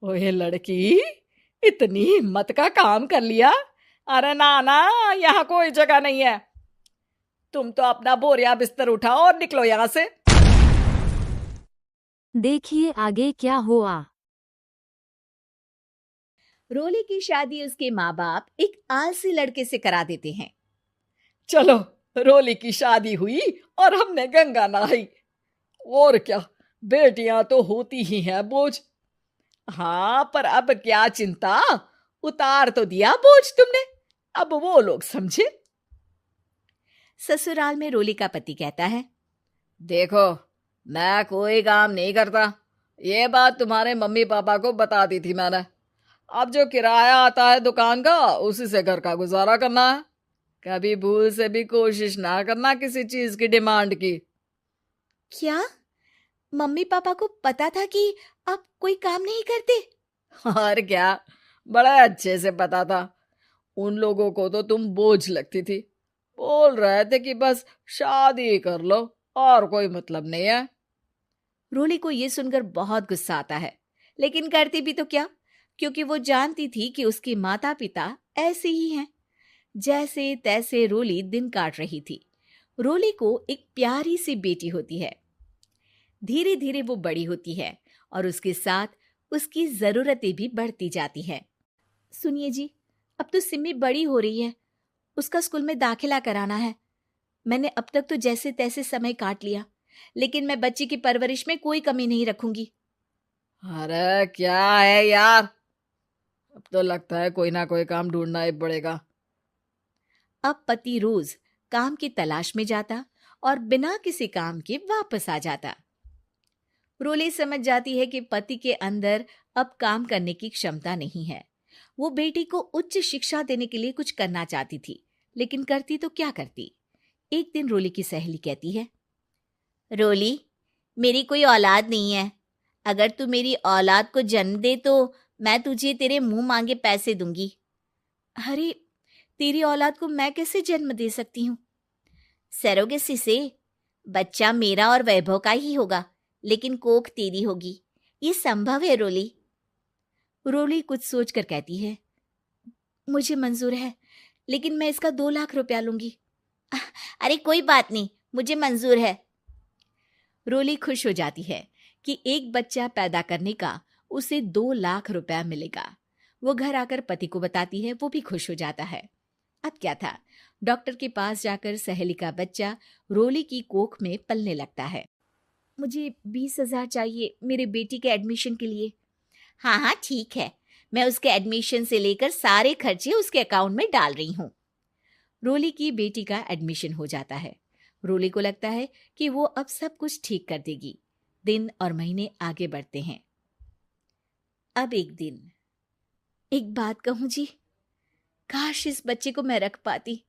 ओए लड़की, इतनी हिम्मत का काम कर लिया। अरे ना ना, यहाँ कोई जगह नहीं है। तुम तो अपना बोरिया बिस्तर उठाओ और निकलो यहाँ से। देखिए आगे क्या हुआ। रोली की शादी उसके माँ बाप एक आलसी लड़के से करा देते हैं। चलो, रोली की शादी हुई और हमने गंगा नहाई। और क्या, बेटियां तो होती ही हैं बोझ। हाँ, पर अब क्या चिंता, उतार तो दिया बोझ तुमने। अब वो लोग समझे। ससुराल में रोली का पति कहता है, देखो, मैं कोई काम नहीं करता। ये बात तुम्हारे मम्मी पापा को बता दी थी मैंने। अब जो किराया आता है दुकान का, उसी से घर का गुजारा करना है। कभी भूल से भी कोशिश ना करना किसी चीज की डिमांड की। क्या मम्मी पापा को पता था कि आप कोई काम नहीं करते? और क्या, बड़ा अच्छे से पता था। उन लोगों को तो तुम बोझ लगती थी। बोल रहे थे कि बस शादी कर लो, और कोई मतलब नहीं है। रोली को यह सुनकर बहुत गुस्सा आता है, लेकिन करती भी तो क्या, क्योंकि वो जानती थी कि उसके माता पिता ऐसे ही हैं। जैसे तैसे रोली दिन काट रही थी। रोली को एक प्यारी सी बेटी होती है। धीरे धीरे वो बड़ी होती है और उसके साथ उसकी जरूरतें भी बढ़ती जाती हैं। सुनिए जी, अब तो सिमी बड़ी हो रही है, उसका स्कूल में दाखिला कराना है। मैंने अब तक तो जैसे तैसे समय काट लिया, लेकिन मैं बच्ची की परवरिश में कोई कमी नहीं रखूंगी। अरे क्या है यार, अब तो लगता है कोई ना कोई काम ढूंढना ही पड़ेगा। अब पति रोज काम की तलाश में जाता और बिना किसी काम के वापस आ जाता। रोली समझ जाती है कि पति के अंदर अब काम करने की क्षमता नहीं है। वो बेटी को उच्च शिक्षा देने के लिए कुछ करना चाहती थी, लेकिन करती तो क्या करती। एक दिन रोली की सहेली कहती है, रोली, मेरी कोई औलाद नहीं है। अगर तू मेरी औलाद को जन्म दे तो मैं तुझे तेरे मुंह मांगे पैसे दूंगी। अरे, तेरी औलाद को मैं कैसे जन्म दे सकती हूँ? सरोगेसी से। बच्चा मेरा और वैभव का ही होगा, लेकिन कोख तेरी होगी। ये संभव है रोली। रोली कुछ सोचकर कहती है, मुझे मंजूर है, लेकिन मैं इसका 2 लाख रुपया लूंगी। अरे कोई बात नहीं, मुझे मंजूर है। रोली खुश हो जाती है कि एक बच्चा पैदा करने का उसे 2 लाख रुपया मिलेगा। वो घर आकर पति को बताती है, वो भी खुश हो जाता है। अब क्या था, डॉक्टर के पास जाकर सहेली का बच्चा रोली की कोख में पलने लगता है। मुझे 20,000 चाहिए मेरे बेटी के एडमिशन के लिए। हाँ हाँ ठीक है, मैं उसके एडमिशन से लेकर सारे खर्चे उसके अकाउंट में डाल रही हूँ। रोली की बेटी का एडमिशन हो जाता है। रोली को लगता है कि वो अब सब कुछ ठीक कर देगी। दिन और महीने आगे बढ़ते हैं। अब एक दिन, एक बात कहूँ जी, काश इस बच्चे को मैं रख पाती।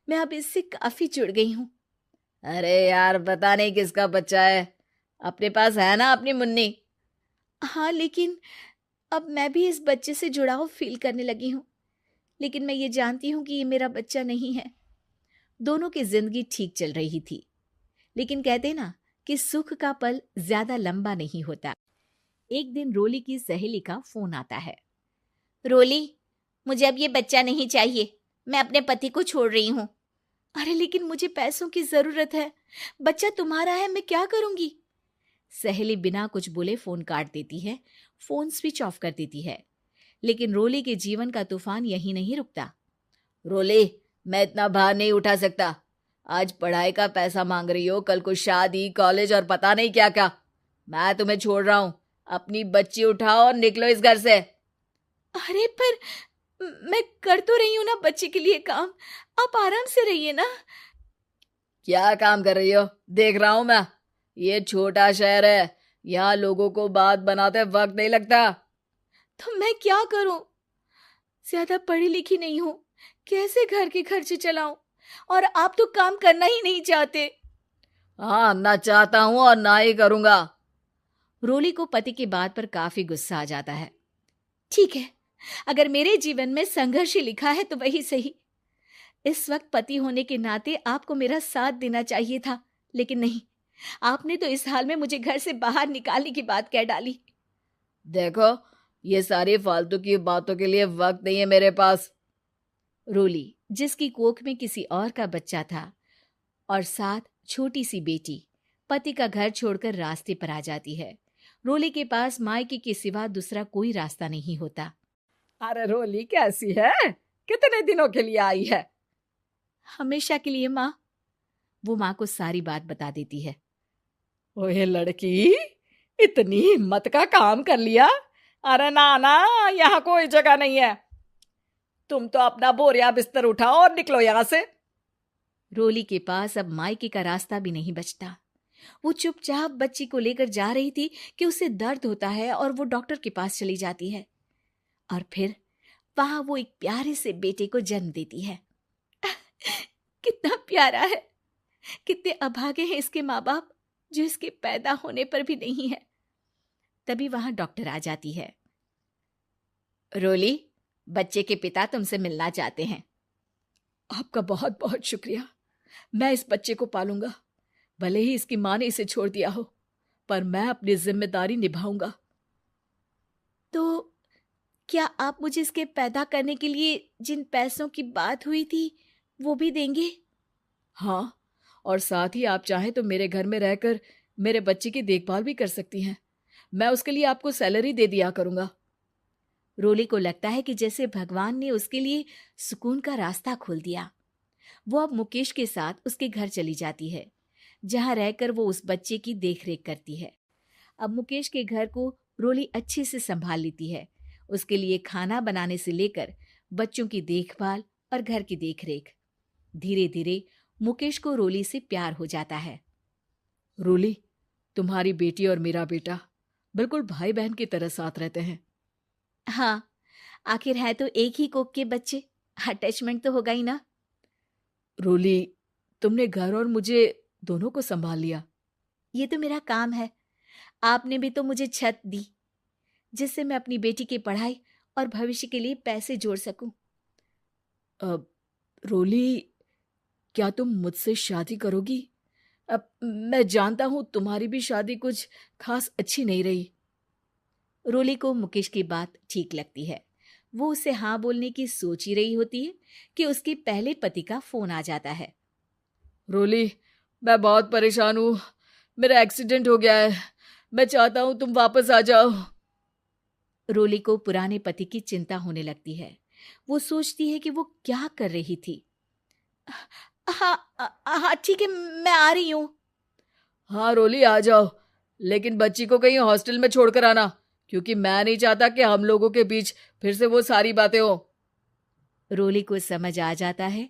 मैं अब इससे काफी जुड़ गई हूँ। अरे यार, पता नहीं किसका बच्चा है। अपने पास है ना अपनी मुन्नी। हाँ, लेकिन अब मैं भी इस बच्चे से जुड़ाव फील करने लगी हूँ। लेकिन मैं ये जानती हूँ कि ये मेरा बच्चा नहीं है। दोनों की जिंदगी ठीक चल रही थी, लेकिन कहते ना कि सुख का पल ज्यादा लंबा नहीं होता। एक दिन रोली की सहेली का फोन आता है। रोली, मुझे अब ये बच्चा नहीं चाहिए, मैं अपने पति को छोड़ रही हूँ। अरे लेकिन मुझे पैसों की जरूरत है, बच्चा तुम्हारा है, मैं क्या करूंगी? सहेली बिना कुछ बोले फोन काट देती है, फोन स्विच ऑफ कर देती है। लेकिन रोली के जीवन का तूफान यहीं नहीं रुकता। रोली, मैं इतना भार नहीं उठा सकता। आज पढ़ाई का पैसा मांग रही हो, कल को शादी, कॉलेज और पता नहीं क्या क्या। मैं तुम्हें छोड़ रहा हूँ। अपनी बच्ची उठाओ और निकलो इस घर से। अरे पर मैं कर तो रही हूं ना बच्चे के लिए काम, आप आराम से रहिए ना। क्या काम कर रही हो, देख रहा हूं मैं। ये छोटा शहर है, यहाँ लोगों को बात बनाते वक्त नहीं लगता। तो मैं क्या करूं? ज्यादा पढ़ी लिखी नहीं हूं, कैसे घर के खर्चे चलाऊं? और आप तो काम करना ही नहीं चाहते। हाँ, ना चाहता हूं और ना ही करूंगा। रोली को पति की बात पर काफी गुस्सा आ जाता है। ठीक है, अगर मेरे जीवन में संघर्ष ही लिखा है तो वही सही। इस वक्त पति होने के नाते आपको मेरा साथ देना चाहिए था, लेकिन नहीं, आपने तो इस हाल में मुझे घर से बाहर निकालने की बात कह डाली। देखो, ये सारी फालतू की बातों के लिए वक्त नहीं है मेरे पास। रोली, जिसकी कोख में किसी और का बच्चा था और साथ छोटी सी बेटी, पति का घर छोड़कर रास्ते पर आ जाती है। रोली के पास मायके के सिवा दूसरा कोई रास्ता नहीं होता। अरे रोली कैसी है? कितने दिनों के लिए आई है? हमेशा के लिए माँ। वो माँ को सारी बात बता देती है। ओए लड़की, इतनी हिम्मत का काम कर लिया। अरे ना ना, यहाँ कोई जगह नहीं है। तुम तो अपना बोरिया बिस्तर उठाओ और निकलो यहाँ से। रोली के पास अब मायके का रास्ता भी नहीं बचता। वो चुपचाप बच्ची को लेकर जा रही थी कि उसे दर्द होता है और वो डॉक्टर के पास चली जाती है और फिर वहां वो एक प्यारे से बेटे को जन्म देती है। कितना प्यारा है, कितने अभागे हैं इसके माँ बाप जो इसके पैदा होने पर भी नहीं है। तभी वहां डॉक्टर आ जाती है। रोली, बच्चे के पिता तुमसे मिलना चाहते हैं। आपका बहुत बहुत शुक्रिया। मैं इस बच्चे को पालूंगा, भले ही इसकी माँ ने इसे छोड़ दिया हो, पर मैं अपनी जिम्मेदारी निभाऊंगा। तो क्या आप मुझे इसके पैदा करने के लिए जिन पैसों की बात हुई थी वो भी देंगे? हाँ, और साथ ही आप चाहें तो मेरे घर में रहकर मेरे बच्चे की देखभाल भी कर सकती हैं। मैं उसके लिए आपको सैलरी दे दिया करूंगा। रोली को लगता है कि जैसे भगवान ने उसके लिए सुकून का रास्ता खोल दिया। वो अब मुकेश के साथ उसके घर चली जाती है, जहां रहकर वो उस बच्चे की देखरेख करती है। अब मुकेश के घर को रोली अच्छे से संभाल लेती है। उसके लिए खाना बनाने से लेकर बच्चों की देखभाल और घर की देखरेख। धीरे धीरे मुकेश को रोली से प्यार हो जाता है। रोली, तुम्हारी बेटी और मेरा बेटा बिल्कुल भाई बहन की तरह साथ रहते हैं। हाँ, आखिर है तो एक ही कोख के बच्चे, अटैचमेंट तो होगा ही ना। रोली, तुमने घर और मुझे दोनों को संभाल लिया। ये तो मेरा काम है। आपने भी तो मुझे छत दी जिससे मैं अपनी बेटी की पढ़ाई और भविष्य के लिए पैसे जोड़ सकूं। अब रोली, क्या तुम मुझसे शादी करोगी? अब मैं जानता हूं तुम्हारी भी शादी कुछ खास अच्छी नहीं रही। रोली को मुकेश की बात ठीक लगती है। वो उसे हाँ बोलने की सोच ही रही होती है कि उसके पहले पति का फोन आ जाता है। रोली, मैं बहुत परेशान हूं। मेरा एक्सीडेंट हो गया है। मैं चाहता हूं तुम वापस आ जाओ। रोली को पुराने पति की चिंता होने लगती है। वो सोचती है कि वो क्या कर रही थी। हाँ हाँ, ठीक है, मैं आ रही हूँ। हाँ रोली, आ जाओ, लेकिन बच्ची को कहीं हॉस्टल में छोड़कर आना, क्योंकि मैं नहीं चाहता कि हम लोगों के बीच फिर से वो सारी बातें हो। रोली को समझ आ जाता है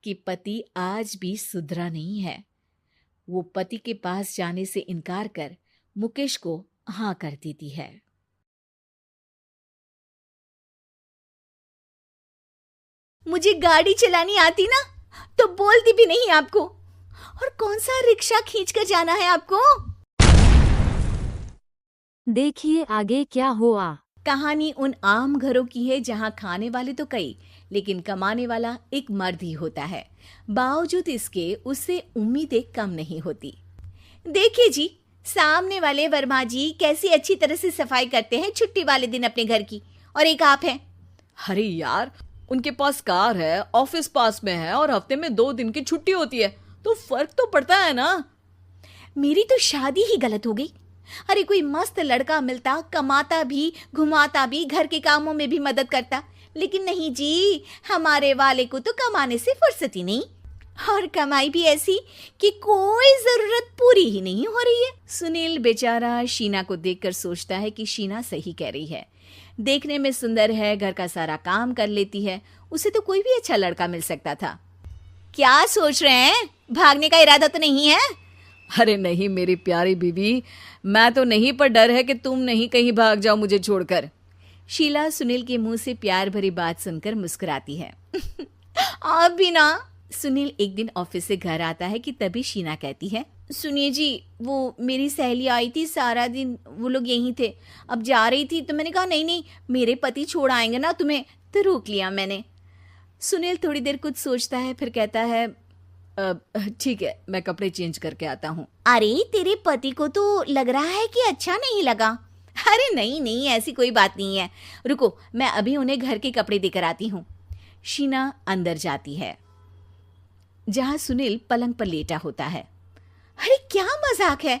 कि पति आज भी सुधरा नहीं है। वो पति के पास जाने से इनकार कर मुकेश को हाँ कर देती है। मुझे गाड़ी चलानी आती ना तो बोलती भी नहीं आपको। और कौन सा रिक्शा खींचकर जाना है आपको? देखिए आगे क्या हुआ। कहानी उन आम घरों की है जहां खाने वाले तो कई, लेकिन कमाने वाला एक मर्द ही होता है। बावजूद इसके उससे उम्मीदें कम नहीं होती। देखिए जी, सामने वाले वर्मा जी कैसी अच्छी तरह से सफाई करते हैं छुट्टी वाले दिन अपने घर की, और एक आप हैं। अरे यार, उनके पास कार है, ऑफिस पास में है और हफ्ते में 2 दिन की छुट्टी होती है, तो फर्क तो पड़ता है ना। मेरी तो शादी ही गलत हो गई। अरे कोई मस्त लड़का मिलता, कमाता भी, घुमाता भी, घर के कामों में भी मदद करता, लेकिन नहीं जी, हमारे वाले को तो कमाने से फुर्सत ही नहीं, और कमाई भी ऐसी कि कोई जरूरत पूरी ही नहीं हो रही है। सुनील बेचारा शीना को देखकर सोचता है कि शीना सही कह रही है। देखने में सुंदर है, घर का सारा काम कर लेती है, उसे तो कोई भी अच्छा लड़का मिल सकता था। क्या सोच रहे हैं? भागने का इरादा तो नहीं है? अरे नहीं मेरी प्यारी बीवी, मैं तो नहीं, पर डर है कि तुम नहीं कहीं भाग जाओ मुझे छोड़कर। शीला सुनील के मुंह से प्यार भरी बात सुनकर मुस्कुराती है। आप भी ना। सुनील एक दिन ऑफिस से घर आता है कि तभी शीना कहती है, सुनिए जी, वो मेरी सहेली आई थी, सारा दिन वो लोग यहीं थे, अब जा रही थी तो मैंने कहा नहीं नहीं, मेरे पति छोड़ आएंगे ना तुम्हें, तो रोक लिया मैंने। सुनील थोड़ी देर कुछ सोचता है, फिर कहता है, ठीक है, मैं कपड़े चेंज करके आता हूँ। अरे तेरे पति को तो लग रहा है कि अच्छा नहीं लगा, अरे नहीं नहीं, ऐसी कोई बात नहीं है, रुको मैं अभी उन्हें घर के कपड़े देकर आती हूँ। शीना अंदर जाती है जहाँ सुनील पलंग पर लेटा होता है। अरे क्या मजाक है,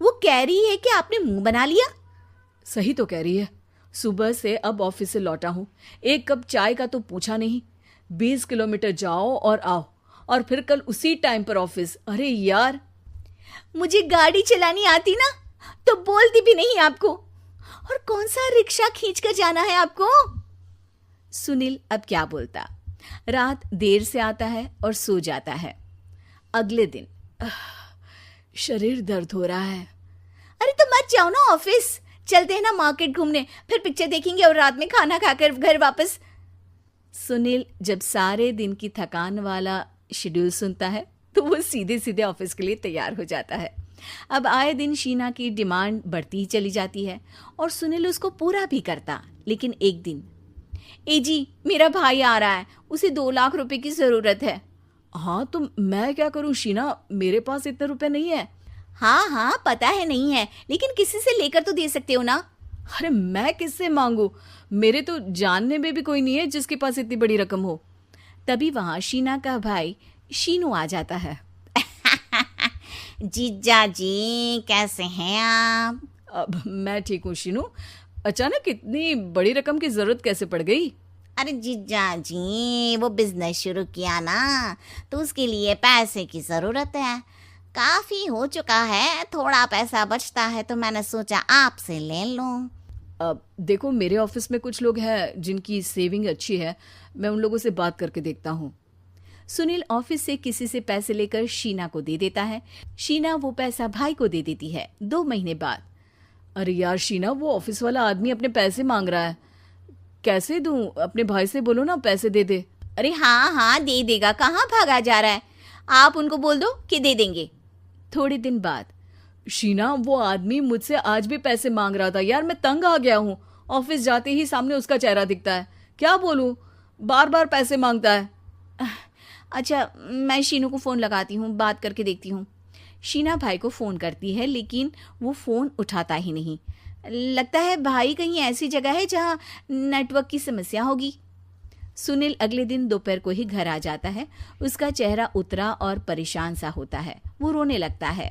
वो कह रही है कि आपने मुंह बना लिया। सही तो कह रही है, सुबह से अब ऑफिस से लौटा हूँ, एक कप चाय का तो पूछा नहीं। 20 किलोमीटर जाओ और आओ, और फिर कल उसी टाइम पर ऑफिस। अरे यार, मुझे गाड़ी चलानी आती ना तो बोलती भी नहीं आपको, और कौन सा रिक्शा खींच कर जाना है आपको। सुनील अब क्या बोलता। रात देर से आता है और सो जाता है। अगले दिन शरीर दर्द हो रहा है। अरे तो मत जाओ ना ऑफिस, चलते हैं ना मार्केट घूमने, फिर पिक्चर देखेंगे और रात में खाना खाकर घर वापस। सुनील जब सारे दिन की थकान वाला शेड्यूल सुनता है तो वो सीधे सीधे ऑफिस के लिए तैयार हो जाता है। अब आए दिन शीना की डिमांड बढ़ती ही चली जाती है और सुनील उसको पूरा भी करता। लेकिन एक दिन, ए जी मेरा भाई आ रहा है, उसे 2 लाख रुपए की जरूरत है। हाँ तो मैं क्या करूँ शीना, मेरे पास इतने रुपए नहीं है। हाँ हाँ पता है नहीं है, लेकिन किसी से लेकर तो दे सकते हो ना। अरे मैं किससे मांगू, मेरे तो जानने में भी कोई नहीं है जिसके पास इतनी बड़ी रकम हो। तभी वहां शीना का भाई शीनू आ जाता है। जीजा जी कैसे हैं आप? अब मैं ठीक हूँ शीनू, अचानक इतनी बड़ी रकम की जरूरत कैसे पड़ गई? अरे जीजा जी वो बिजनेस शुरू किया ना, तो उसके लिए पैसे की ज़रूरत है। काफ़ी हो चुका है, थोड़ा पैसा बचता है तो मैंने सोचा आपसे ले लूं। अब देखो, मेरे ऑफिस में कुछ लोग हैं जिनकी सेविंग अच्छी है, मैं उन लोगों से बात करके देखता हूँ। सुनील ऑफिस से किसी से पैसे लेकर शीना को दे देता है। शीना वो पैसा भाई को दे देती है। 2 महीने बाद, अरे यार शीना, वो ऑफिस वाला आदमी अपने पैसे मांग रहा है, कैसे दूं? अपने भाई से बोलो ना पैसे दे दे। अरे हाँ हाँ दे देगा, कहाँ भागा जा रहा है, आप उनको बोल दो कि दे देंगे। थोड़े दिन बाद, शीना, वो आदमी मुझसे आज भी पैसे मांग रहा था यार, मैं तंग आ गया हूँ। ऑफिस जाते ही सामने उसका चेहरा दिखता है, क्या बोलूँ, बार बार पैसे मांगता है। अच्छा मैं शीनू को फ़ोन लगाती हूँ, बात करके देखती हूँ। शीना भाई को फ़ोन करती है लेकिन वो फ़ोन उठाता ही नहीं। लगता है भाई कहीं ऐसी जगह है जहाँ नेटवर्क की समस्या होगी। सुनील अगले दिन दोपहर को ही घर आ जाता है। उसका चेहरा उतरा और परेशान सा होता है। वो रोने लगता है।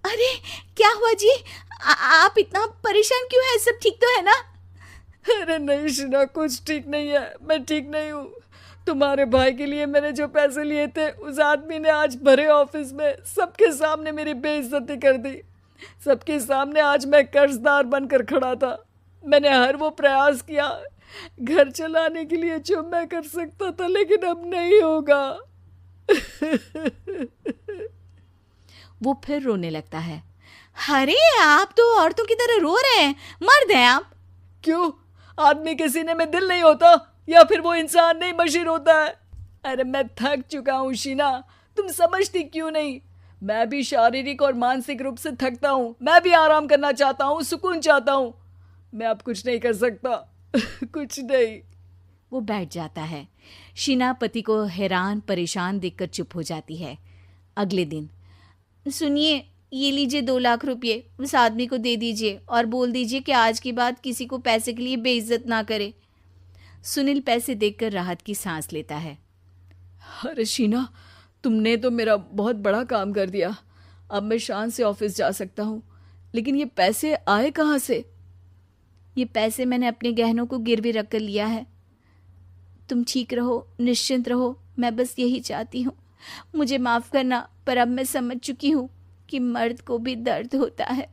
अरे क्या हुआ जी, आप इतना परेशान क्यों हैं? सब ठीक तो है ना? अरे नहीं शीना, कुछ ठीक नहीं है, मैं ठीक नहीं हूँ। तुम्हारे भाई के लिए मैंने जो पैसे लिए थे, उस आदमी ने आज भरे ऑफिस में सबके सामने मेरी बेइज्जती कर दी। सबके सामने आज मैं कर्जदार बनकर खड़ा था। मैंने हर वो प्रयास किया घर चलाने के लिए जो मैं कर सकता था, लेकिन अब नहीं होगा। वो फिर रोने लगता है। अरे आप तो औरतों की तरह रो रहे हैं, मर्द हैं आप। क्यों, आदमी के सीने में दिल नहीं होता, या फिर वो इंसान नहीं मशीन होता है? अरे मैं थक चुका हूँ शीना, तुम समझती क्यों नहीं? मैं भी शारीरिक और मानसिक रूप से थकता हूँ, मैं भी आराम करना चाहता हूँ, सुकून चाहता हूँ। मैं अब कुछ नहीं कर सकता। कुछ नहीं। वो बैठ जाता है। शीना पति को हैरान परेशान देखकर चुप हो जाती है। अगले दिन, सुनिए ये लीजिए 2 लाख रुपये, उस आदमी को दे दीजिए और बोल दीजिए कि आज के बाद किसी को पैसे के लिए बेइज्जत ना करे। सुनील पैसे देखकर राहत की सांस लेता है। अरे शीना, तुमने तो मेरा बहुत बड़ा काम कर दिया। अब मैं शान से ऑफिस जा सकता हूँ, लेकिन ये पैसे आए कहाँ से? ये पैसे मैंने अपने गहनों को गिरवी रख कर लिया है। तुम ठीक रहो, निश्चिंत रहो, मैं बस यही चाहती हूँ। मुझे माफ़ करना, पर अब मैं समझ चुकी हूँ कि मर्द को भी दर्द होता है।